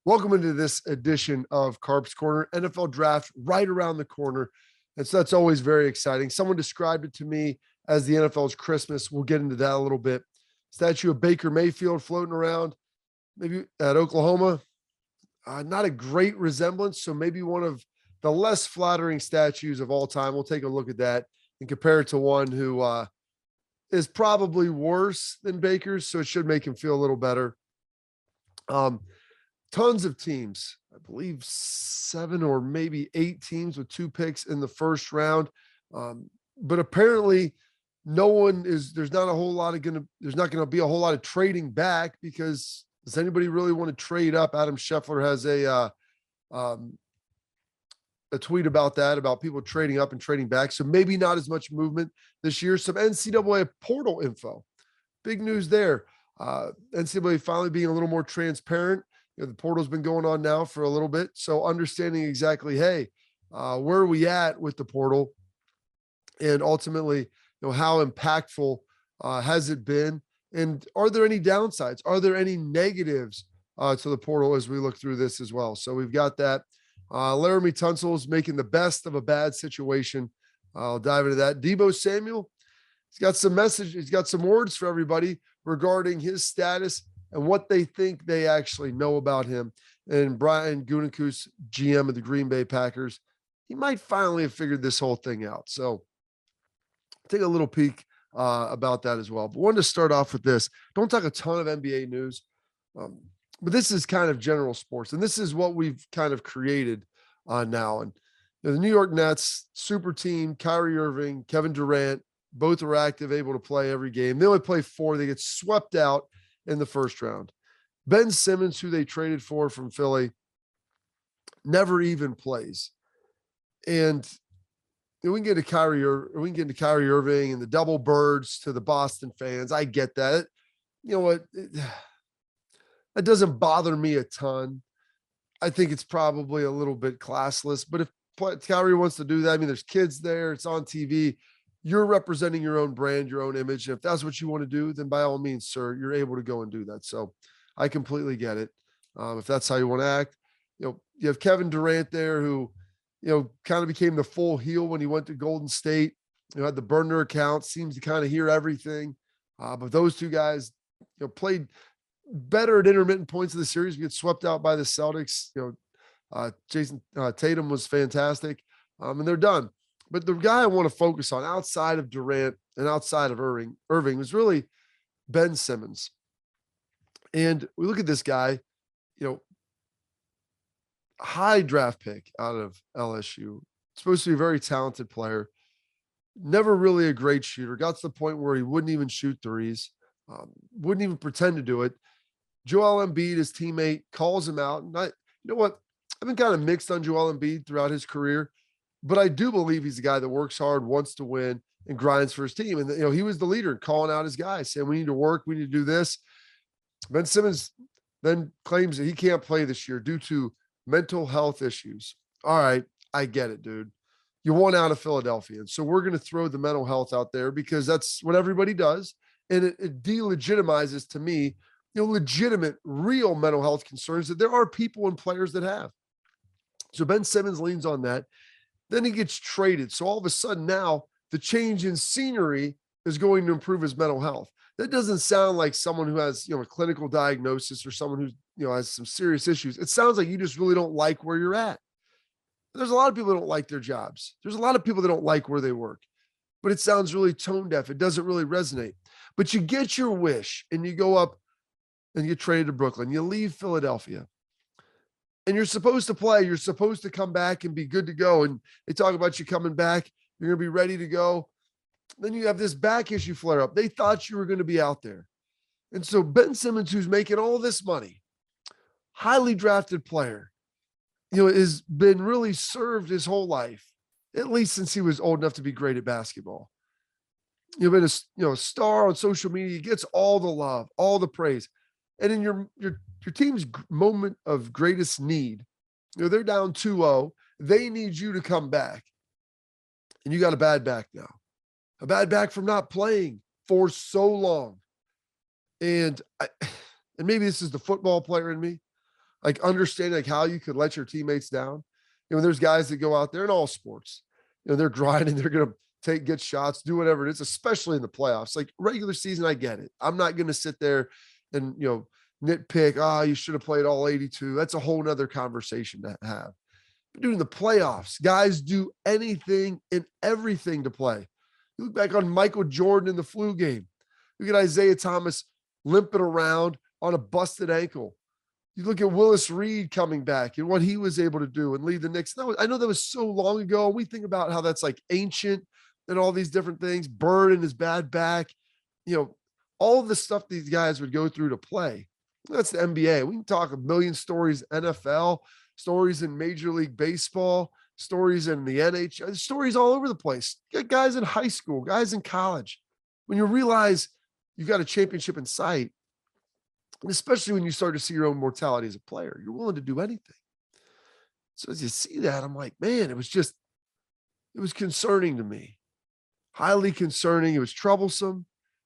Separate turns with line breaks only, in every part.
Welcome into this edition of Carps Corner. NFL draft right around the corner. And so that's always very exciting. Someone described it to me as the NFL's Christmas. We'll get into that a little bit. Statue of Baker Mayfield floating around, maybe at Oklahoma. Not a great resemblance. So maybe one of the less flattering statues of all time. We'll take a look at that and compare it to one who is probably worse than Baker's. So it should make him feel a little better. Tons of teams, I believe 7 or maybe 8 teams with 2 picks in the first round. But apparently there's not going to be a whole lot of trading back, because does anybody really want to trade up? Adam Scheffler has a tweet about that, about people trading up and trading back. So maybe not as much movement this year. Some NCAA Portal info, big news there. NCAA finally being a little more transparent. The portal's been going on now for a little bit. So understanding exactly, hey, where are we at with the portal? And ultimately, how impactful has it been? And are there any downsides? Are there any negatives to the portal as we look through this as well? So we've got that. Laremy Tunsil is making the best of a bad situation. I'll dive into that. Deebo Samuel, he's got some message. He's got some words for everybody regarding his status and what they think they actually know about him. And Brian Gutntekunst, GM of the Green Bay Packers, he might finally have figured this whole thing out. So take a little peek about that as well. But wanted to start off with this. Don't talk a ton of NBA news, but this is kind of general sports. And this is what we've kind of created now. And the New York Nets, super team, Kyrie Irving, Kevin Durant, both are active, able to play every game. They only play 4. They get swept out in the first round. Ben Simmons, who they traded for from Philly, never even plays. And we can get to Kyrie Irving and the double birds to the Boston fans. I get that. You know what? That doesn't bother me a ton. I think it's probably a little bit classless, but if Kyrie wants to do that, I mean, there's kids there, it's on TV. You're representing your own brand, your own image. And if that's what you want to do, then by all means, sir, you're able to go and do that. So I completely get it. If that's how you want to act, you have Kevin Durant there who, kind of became the full heel when he went to Golden State. Had the burner account, seems to kind of hear everything. But those two guys, played better at intermittent points of the series. We get swept out by the Celtics. Jason Tatum was fantastic. And they're done. But the guy I want to focus on outside of Durant and outside of Irving was really Ben Simmons. And we look at this guy, high draft pick out of LSU, supposed to be a very talented player, never really a great shooter, got to the point where he wouldn't even shoot threes, wouldn't even pretend to do it. Joel Embiid, his teammate, calls him out. And you know what? I've been kind of mixed on Joel Embiid throughout his career. But I do believe he's a guy that works hard, wants to win, and grinds for his team. And, he was the leader calling out his guys, saying, we need to work, we need to do this. Ben Simmons then claims that he can't play this year due to mental health issues. All right, I get it, dude. You won out of Philadelphia. And so we're going to throw the mental health out there because that's what everybody does. And it delegitimizes, to me, legitimate, real mental health concerns that there are people and players that have. So Ben Simmons leans on that. Then he gets traded. So all of a sudden now the change in scenery is going to improve his mental health. That doesn't sound like someone who has, a clinical diagnosis or someone who, has some serious issues. It sounds like you just really don't like where you're at. There's a lot of people that don't like their jobs. There's a lot of people that don't like where they work, but it sounds really tone deaf. It doesn't really resonate, but you get your wish and you go up and you get traded to Brooklyn. You leave Philadelphia. And you're supposed to play. You're supposed to come back and be good to go. And they talk about you coming back. You're going to be ready to go. Then you have this back issue flare up. They thought you were going to be out there. And so Ben Simmons, who's making all this money, highly drafted player, has been really served his whole life, at least since he was old enough to be great at basketball. You've been a star on social media, gets all the love, all the praise. And in your team's moment of greatest need, they're down 2-0. They need you to come back. And you got a bad back now. A bad back from not playing for so long. And maybe this is the football player in me, like understanding like how you could let your teammates down. There's guys that go out there in all sports, they're grinding, they're going to get shots, do whatever it is, especially in the playoffs. Like regular season, I get it. I'm not going to sit there and, nitpick, you should have played all 82. That's a whole nother conversation to have. But dude, in the playoffs, guys do anything and everything to play. You look back on Michael Jordan in the flu game. Look at Isaiah Thomas limping around on a busted ankle. You look at Willis Reed coming back and what he was able to do and lead the Knicks. I know that was so long ago. We think about how that's like ancient and all these different things. Bird and his bad back, all of the stuff these guys would go through to play. That's the NBA. We can talk a million stories, NFL, stories in Major League Baseball, stories in the NHL, stories all over the place. You got guys in high school, guys in college. When you realize you've got a championship in sight, and especially when you start to see your own mortality as a player, you're willing to do anything. So as you see that, I'm like, man, it was concerning to me, highly concerning. It was troublesome.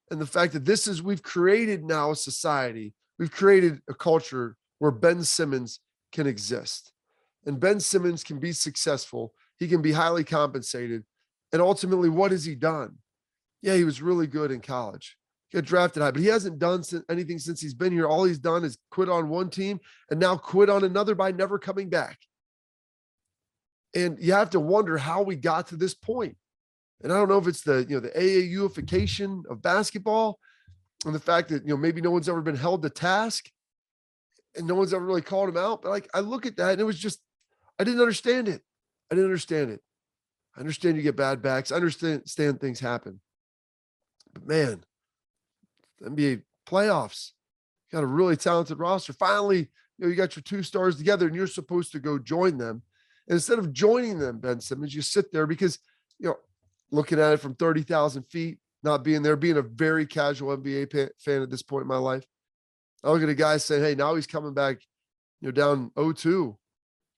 And the fact that we've created now a society, we've created a culture where Ben Simmons can exist. And Ben Simmons can be successful. He can be highly compensated. And ultimately, what has he done? Yeah, he was really good in college. He got drafted high, but he hasn't done anything since he's been here. All he's done is quit on one team and now quit on another by never coming back. And you have to wonder how we got to this point. And I don't know if it's the AAUification of basketball and the fact that, maybe no one's ever been held to task and no one's ever really called him out. But like, I look at that and it was just, I didn't understand it. I understand you get bad backs. I understand things happen. But man, NBA playoffs, you got a really talented roster. Finally, you got your two stars together and you're supposed to go join them. And instead of joining them, Ben Simmons, you sit there because, looking at it from 30,000 feet, not being there, being a very casual NBA fan at this point in my life. I look at a guy saying, hey, now he's coming back, down 0-2. You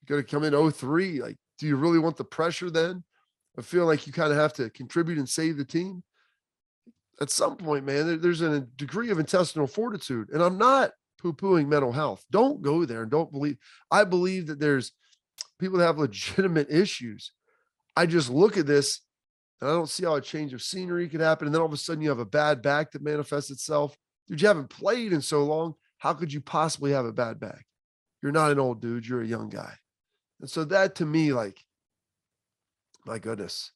got to come in 0-3. Like, do you really want the pressure then? I feel like you kind of have to contribute and save the team. At some point, man, there's a degree of intestinal fortitude. And I'm not poo-pooing mental health. Don't go there and don't believe. I believe that there's people that have legitimate issues. I just look at this and I don't see how a change of scenery could happen. And then all of a sudden you have a bad back that manifests itself. Dude, you haven't played in so long. How could you possibly have a bad back? You're not an old dude. You're a young guy. And so that to me, like, my goodness.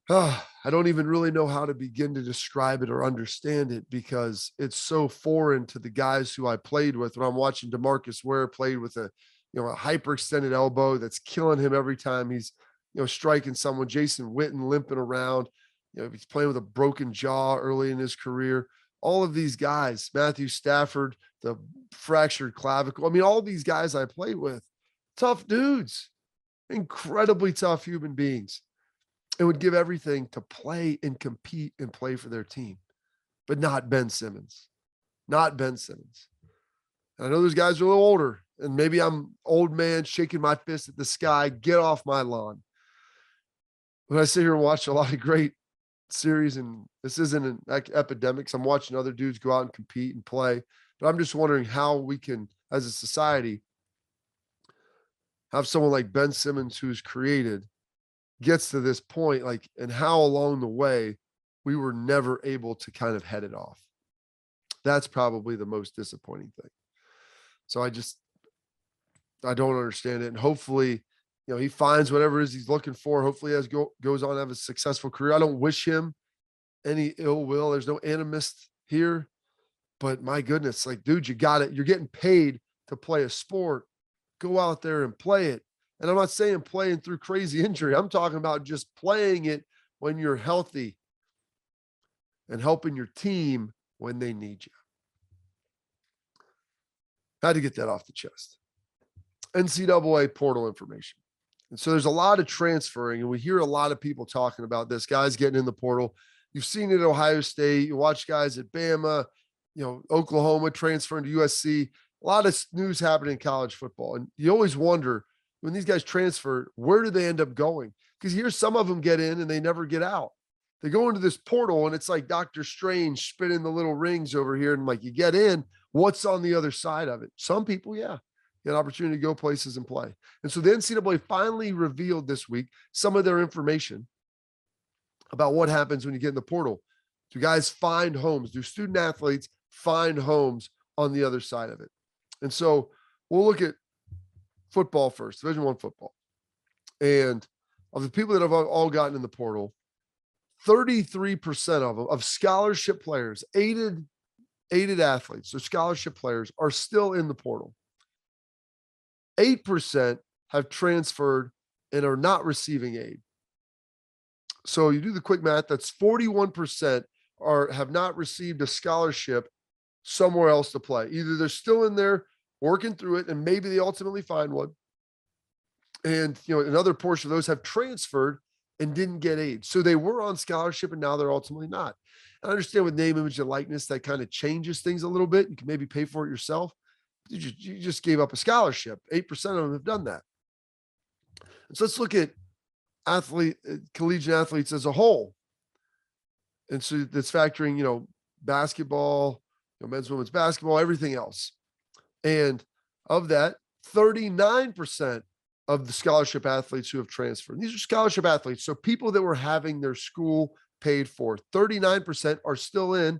I don't even really know how to begin to describe it or understand it because it's so foreign to the guys who I played with. When I'm watching DeMarcus Ware played with a hyperextended elbow that's killing him every time he's, striking someone. Jason Witten limping around. He's playing with a broken jaw early in his career. All of these guys, Matthew Stafford, the fractured clavicle. I mean, all these guys I played with, tough dudes, incredibly tough human beings. It would give everything to play and compete and play for their team, but not Ben Simmons. Not Ben Simmons. And I know those guys are a little older, and maybe I'm old man shaking my fist at the sky. Get off my lawn. When I sit here and watch a lot of great series, and this isn't an epidemic, I'm watching other dudes go out and compete and play, but I'm just wondering how we can, as a society, have someone like Ben Simmons who's created gets to this point, like, and how along the way we were never able to kind of head it off. That's probably the most disappointing thing. So I don't understand it. And hopefully, he finds whatever it is he's looking for. Hopefully he goes on to have a successful career. I don't wish him any ill will. There's no animus here, but my goodness, like, dude, you got it. You're getting paid to play a sport. Go out there and play it. And I'm not saying playing through crazy injury. I'm talking about just playing it when you're healthy and helping your team when they need you. Had to get that off the chest. NCAA portal information. And so there's a lot of transferring, and we hear a lot of people talking about this, guys getting in the portal. You've seen it at Ohio State. You watch guys at Bama, Oklahoma transferring to USC. A lot of news happening in college football. And you always wonder, when these guys transfer, where do they end up going? Because here's some of them get in and they never get out. They go into this portal and it's like Dr. Strange spinning the little rings over here. And like, you get in, What's on the other side of it? Some people, yeah, get an opportunity to go places and play. And so the NCAA finally revealed this week some of their information about what happens when you get in the portal. Do guys find homes? Do student athletes find homes on the other side of it? And so we'll look at football first, Division I football. And of the people that have all gotten in the portal, 33% of them, of scholarship players, aided athletes, so scholarship players, are still in the portal. 8% have transferred and are not receiving aid. So you do the quick math, that's 41% have not received a scholarship somewhere else to play. Either they're still in there working through it and maybe they ultimately find one. And, another portion of those have transferred and didn't get aid. So they were on scholarship and now they're ultimately not. I understand with name, image, and likeness, that kind of changes things a little bit. You can maybe pay for it yourself. You just gave up a scholarship. 8% of them have done that. And so let's look at collegiate athletes as a whole. And so that's factoring, basketball, men's, women's basketball, everything else. And of that, 39% of the scholarship athletes who have transferred. And these are scholarship athletes. So people that were having their school paid for. 39% are still in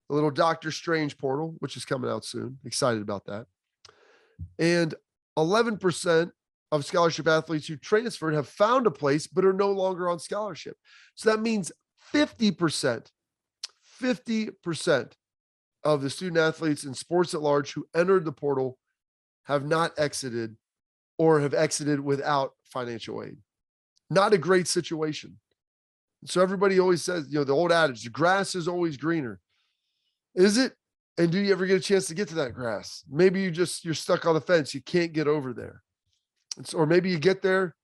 the little Dr. Strange portal, which is coming out soon. Excited about that. And 11% of scholarship athletes who transferred have found a place but are no longer on scholarship. So that means 50% of the student athletes in sports at large who entered the portal have not exited or have exited without financial aid. Not a great situation. So everybody always says, the old adage, the grass is always greener. Is it? And do you ever get a chance to get to that grass? Maybe you're stuck on the fence. You can't get over there. Or maybe you get there,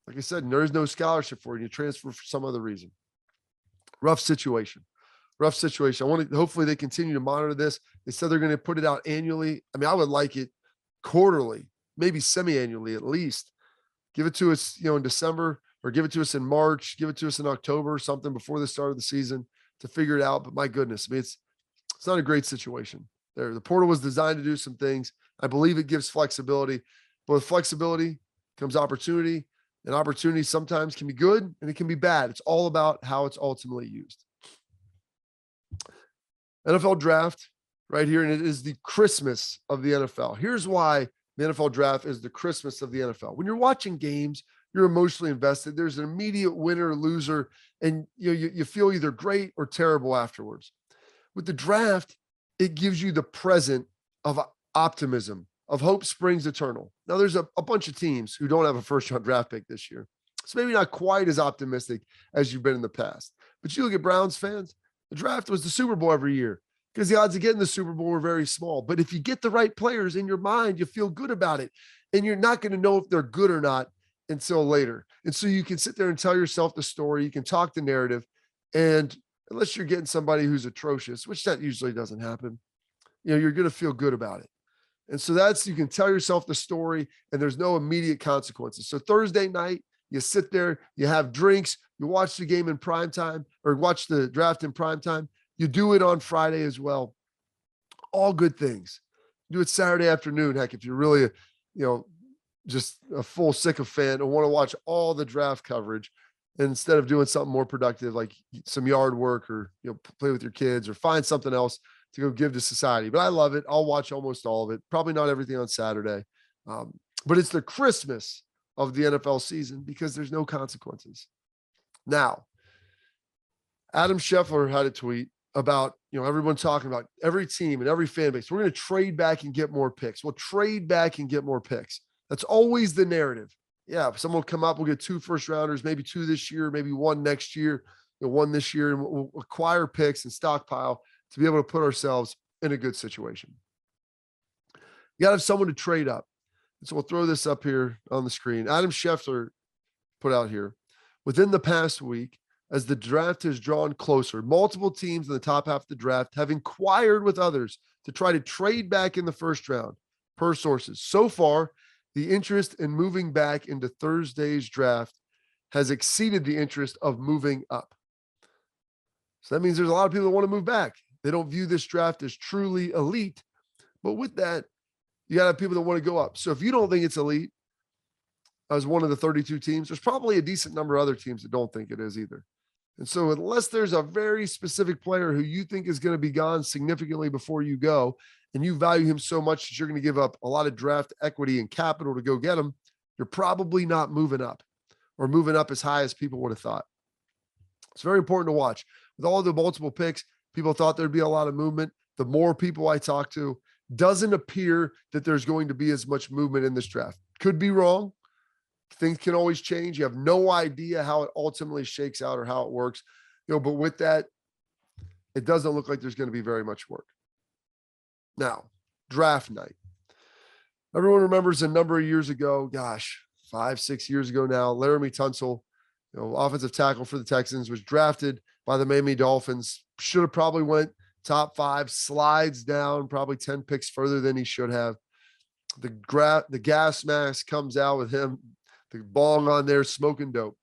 like I said, and there is no scholarship for you. You transfer for some other reason. Rough situation. Hopefully they continue to monitor this. They said they're going to put it out annually. I mean, I would like it quarterly, maybe semi-annually at least. Give it to us, in December, or give it to us in March, give it to us in October, something before the start of the season to figure it out. But my goodness, I mean, it's not a great situation there. The portal was designed to do some things. I believe it gives flexibility, but with flexibility comes opportunity, and opportunity sometimes can be good and it can be bad. It's all about how it's ultimately used. NFL draft right here, and it is the Christmas of the NFL. Here's why the NFL draft is the Christmas of the NFL. When you're watching games, you're emotionally invested. There's an immediate winner or loser, and you feel either great or terrible afterwards. With the draft, it gives you the present of optimism, of hope springs eternal. Now, there's a bunch of teams who don't have a first-round draft pick this year, so maybe not quite as optimistic as you've been in the past. But you look at Browns fans, the draft was the Super Bowl every year because the odds of getting the Super Bowl were very small. But if you get the right players in your mind, you feel good about it, and you're not going to know if they're good or not until later. And so you can sit there and tell yourself the story. You can talk the narrative, and unless you're getting somebody who's atrocious, which that usually doesn't happen, you're going to feel good about it. And so you can tell yourself the story, and there's no immediate consequences. So Thursday night, you sit there, you have drinks, you watch the game in prime time, or watch the draft in prime time. You do it on Friday as well. All good things. Do it Saturday afternoon. Heck, if you're really, just a full sycophant and want to watch all the draft coverage instead of doing something more productive, like some yard work or, play with your kids or find something else to go give to society. But I love it. I'll watch almost all of it. Probably not everything on Saturday. But it's the Christmas of the NFL season because there's no consequences. Now, Adam Scheffler had a tweet about, everyone talking about every team and every fan base. We're going to trade back and get more picks. We'll trade back and get more picks. That's always the narrative. Yeah, if someone will come up, we'll get 2 first rounders, maybe 2 this year, maybe 1 next year, 1 this year, and we'll acquire picks and stockpile to be able to put ourselves in a good situation. You got to have someone to trade up. And so we'll throw this up here on the screen. Adam Scheffler put out here, within the past week, as the draft has drawn closer, multiple teams in the top half of the draft have inquired with others to try to trade back in the first round, per sources. So far, the interest in moving back into Thursday's draft has exceeded the interest of moving up. So that means there's a lot of people that want to move back. They don't view this draft as truly elite, But with that, you got to have people that want to go up. So if you don't think it's elite as one of the 32 teams, there's probably a decent number of other teams that don't think it is either. And so unless there's a very specific player who you think is going to be gone significantly before you go, and you value him so much that you're going to give up a lot of draft equity and capital to go get him, you're probably not moving up or moving up as high as people would have thought. It's very important to watch. With all the multiple picks, people thought there'd be a lot of movement. The more people I talk to, doesn't appear that there's going to be as much movement in this draft. Could be wrong. Things can always change. You have no idea how it ultimately shakes out or how it works. But with that, it doesn't look like there's going to be very much work. Now, draft night. Everyone remembers a number of years ago, 5-6 years ago now, Laremy Tunsil, offensive tackle for the Texans, was drafted by the Miami Dolphins. Should have probably went top 5, slides down probably 10 picks further than he should have. The gas mask comes out with him, the bong on there, smoking dope.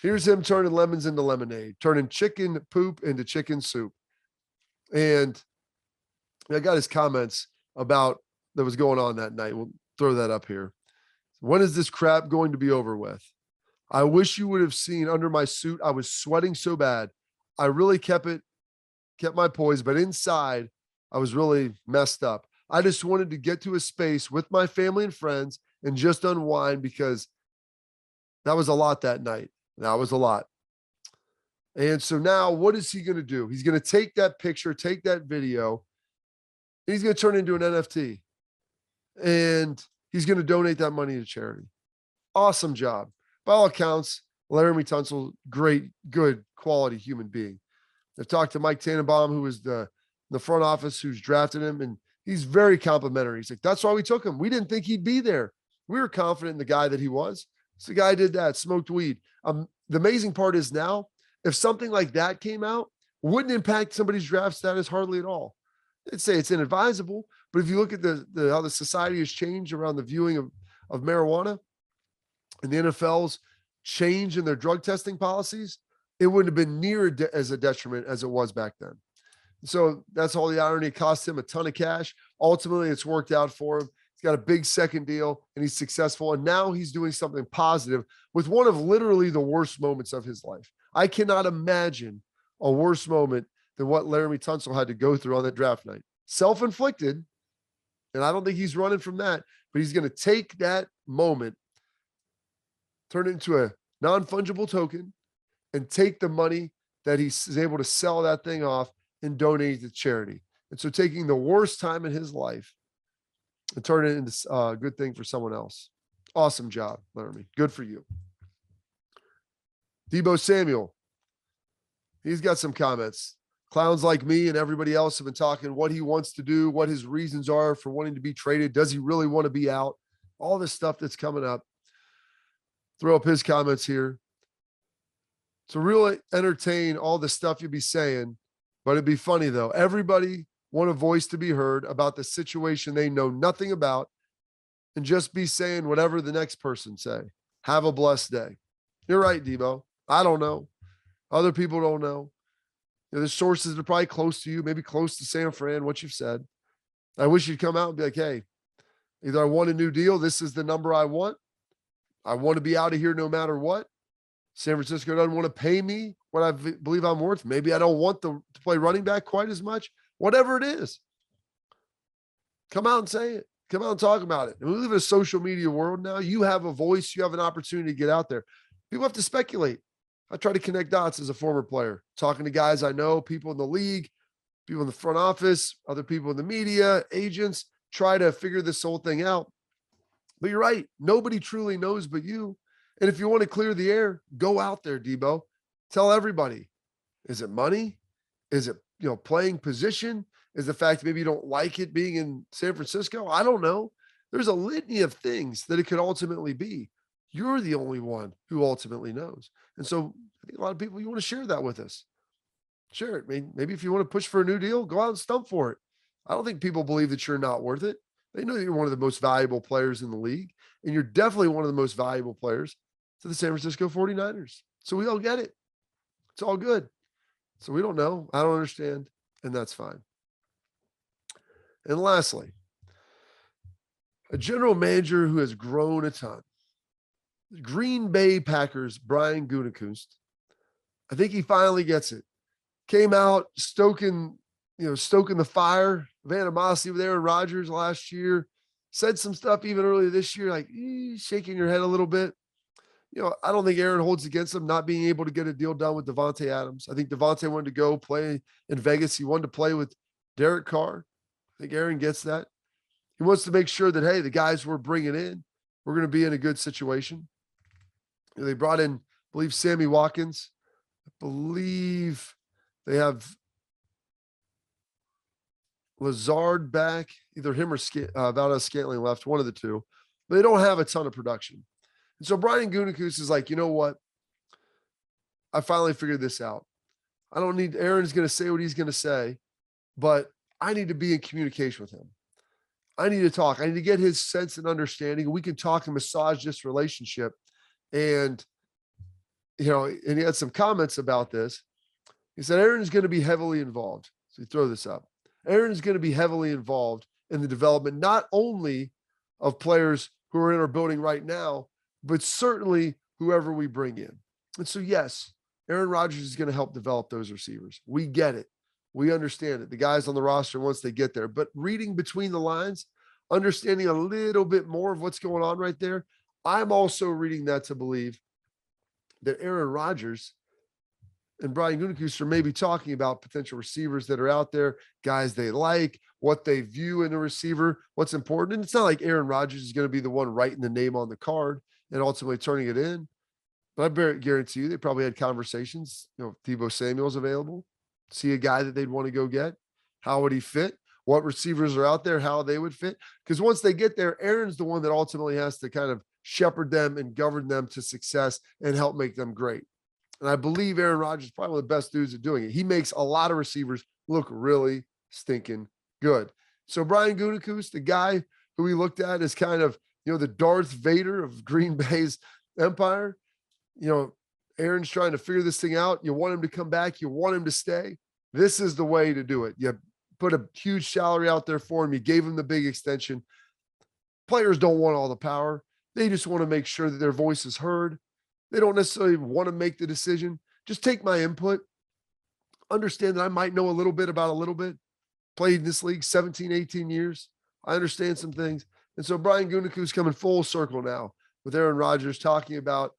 Here's him turning lemons into lemonade, turning chicken poop into chicken soup. And I got his comments about that was going on that night. We'll throw that up here. When is this crap going to be over with? I wish you would have seen under my suit. I was sweating so bad. I really kept my poise, but inside I was really messed up. I just wanted to get to a space with my family and friends and just unwind, because that was a lot that night. That was a lot. And so now what is he going to do? He's going to take that picture, take that video, and he's going to turn it into an NFT. And he's going to donate that money to charity. Awesome job. By all accounts, Laremy Tunsil, great, good, quality human being. I've talked to Mike Tannenbaum, who was the front office who's drafted him, and he's very complimentary. He's like, that's why we took him. We didn't think he'd be there. We were confident in the guy that he was. So the guy did that, smoked weed. The amazing part is now, if something like that came out, wouldn't impact somebody's draft status hardly at all. I'd say it's inadvisable, but if you look at how the society has changed around the viewing of marijuana and the NFL's change in their drug testing policies, it wouldn't have been near as a detriment as it was back then. So that's all the irony. It cost him a ton of cash. Ultimately, it's worked out for him. He's got a big second deal and he's successful. And now he's doing something positive with one of literally the worst moments of his life. I cannot imagine a worse moment than what Laremy Tunsil had to go through on that draft night. Self-inflicted, and I don't think he's running from that, but he's going to take that moment, turn it into a non-fungible token, and take the money that he's able to sell that thing off and donate it to charity. And so taking the worst time in his life and turn it into a good thing for someone else. Awesome job, Laremy. Good for you. Deebo Samuel. He's got some comments. Clowns like me and everybody else have been talking what he wants to do, what his reasons are for wanting to be traded. Does he really want to be out? All this stuff that's coming up. Throw up his comments here. To really entertain all the stuff you'd be saying, but it'd be funny though. Everybody want a voice to be heard about the situation they know nothing about and just be saying whatever the next person say. Have a blessed day. You're right, Deebo. I don't know. Other people don't know. There's sources that are probably close to you, maybe close to San Fran, what you've said. I wish you'd come out and be like, hey, either I want a new deal. This is the number I want. I want to be out of here no matter what. San Francisco doesn't want to pay me what I believe I'm worth. Maybe I don't want to play running back quite as much. Whatever it is. Come out and say it. Come out and talk about it. And we live in a social media world now. You have a voice. You have an opportunity to get out there. People have to speculate. I try to connect dots as a former player, talking to guys I know, people in the league, people in the front office, other people in the media, agents, try to figure this whole thing out. But you're right. Nobody truly knows but you. And if you want to clear the air, go out there, Deebo. Tell everybody. Is it money? Is it, playing position? Is the fact maybe you don't like it being in San Francisco? I don't know. There's a litany of things that it could ultimately be. You're the only one who ultimately knows. And so I think a lot of people, you want to share that with us. Share it. Maybe if you want to push for a new deal, go out and stump for it. I don't think people believe that you're not worth it. They know that you're one of the most valuable players in the league, and you're definitely one of the most valuable players to the San Francisco 49ers. So we all get it. It's all good. So we don't know. I don't understand. And that's fine. And lastly, a general manager who has grown a ton. Green Bay Packers, Brian Gutntekunst. I think he finally gets it. Came out stoking the fire of animosity with Aaron Rodgers last year. Said some stuff even earlier this year, like shaking your head a little bit. I don't think Aaron holds against him not being able to get a deal done with Davante Adams. I think Davante wanted to go play in Vegas. He wanted to play with Derek Carr. I think Aaron gets that. He wants to make sure that, hey, the guys we're bringing in, we're going to be in a good situation. They brought in, I believe, Sammy Watkins. I believe they have Lazard back, either him or Valdez-Scantling left, one of the two. But they don't have a ton of production. And so Brian Gutntekunst is like, you know what? I finally figured this out. I don't need Aaron's going to say what he's going to say, but I need to be in communication with him. I need to talk. I need to get his sense and understanding. We can talk and massage this relationship. And, and he had some comments about this. He said, Aaron's going to be heavily involved. So you throw this up. Aaron's going to be heavily involved in the development, not only of players who are in our building right now, but certainly whoever we bring in. And so, yes, Aaron Rodgers is going to help develop those receivers. We get it. We understand it. The guys on the roster, once they get there, but reading between the lines, understanding a little bit more of what's going on right there, I'm also reading that to believe that Aaron Rodgers and Brian Gutntekunst are maybe talking about potential receivers that are out there, guys they like, what they view in a receiver, what's important. And it's not like Aaron Rodgers is going to be the one writing the name on the card and ultimately turning it in. But I guarantee you they probably had conversations. Deebo Samuel's available. See a guy that they'd want to go get. How would he fit? What receivers are out there, how they would fit. Because once they get there, Aaron's the one that ultimately has to kind of shepherd them and govern them to success and help make them great. And I believe Aaron Rodgers is probably one of the best dudes at doing it. He makes a lot of receivers look really stinking good. So Brian Gutntekunst, the guy who we looked at as kind of, the Darth Vader of Green Bay's empire, Aaron's trying to figure this thing out. You want him to come back. You want him to stay. This is the way to do it. You put a huge salary out there for him. You gave him the big extension. Players don't want all the power. They just want to make sure that their voice is heard. They don't necessarily want to make the decision. Just take my input. Understand that I might know a little bit about a little bit. Played in this league 17, 18 years. I understand some things. And so Brian Gutntekunst is coming full circle now with Aaron Rodgers talking about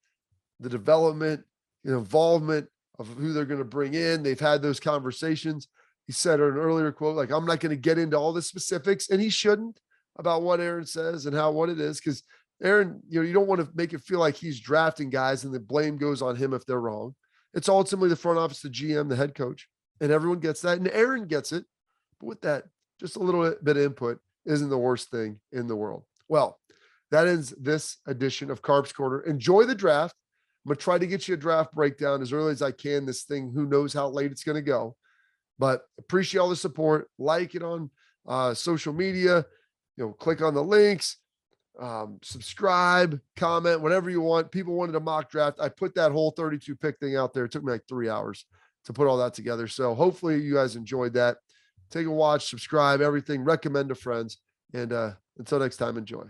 the development, involvement of who they're going to bring in. They've had those conversations. He said in an earlier quote, like, I'm not going to get into all the specifics, and he shouldn't, about what Aaron says and what it is. Because Aaron, you don't want to make it feel like he's drafting guys and the blame goes on him if they're wrong. It's ultimately the front office, the GM, the head coach, and everyone gets that. And Aaron gets it. But with that, just a little bit of input isn't the worst thing in the world. Well, that ends this edition of Carps Corner. Enjoy the draft. I'm going to try to get you a draft breakdown as early as I can. This thing, who knows how late it's going to go. But appreciate all the support. Like it on social media. Click on the links. Subscribe, comment, whatever you want. People wanted a mock draft. I put that whole 32 pick thing out there. It took me like 3 hours to put all that together. So hopefully you guys enjoyed that. Take a watch, subscribe, everything, recommend to friends. And until next time, enjoy.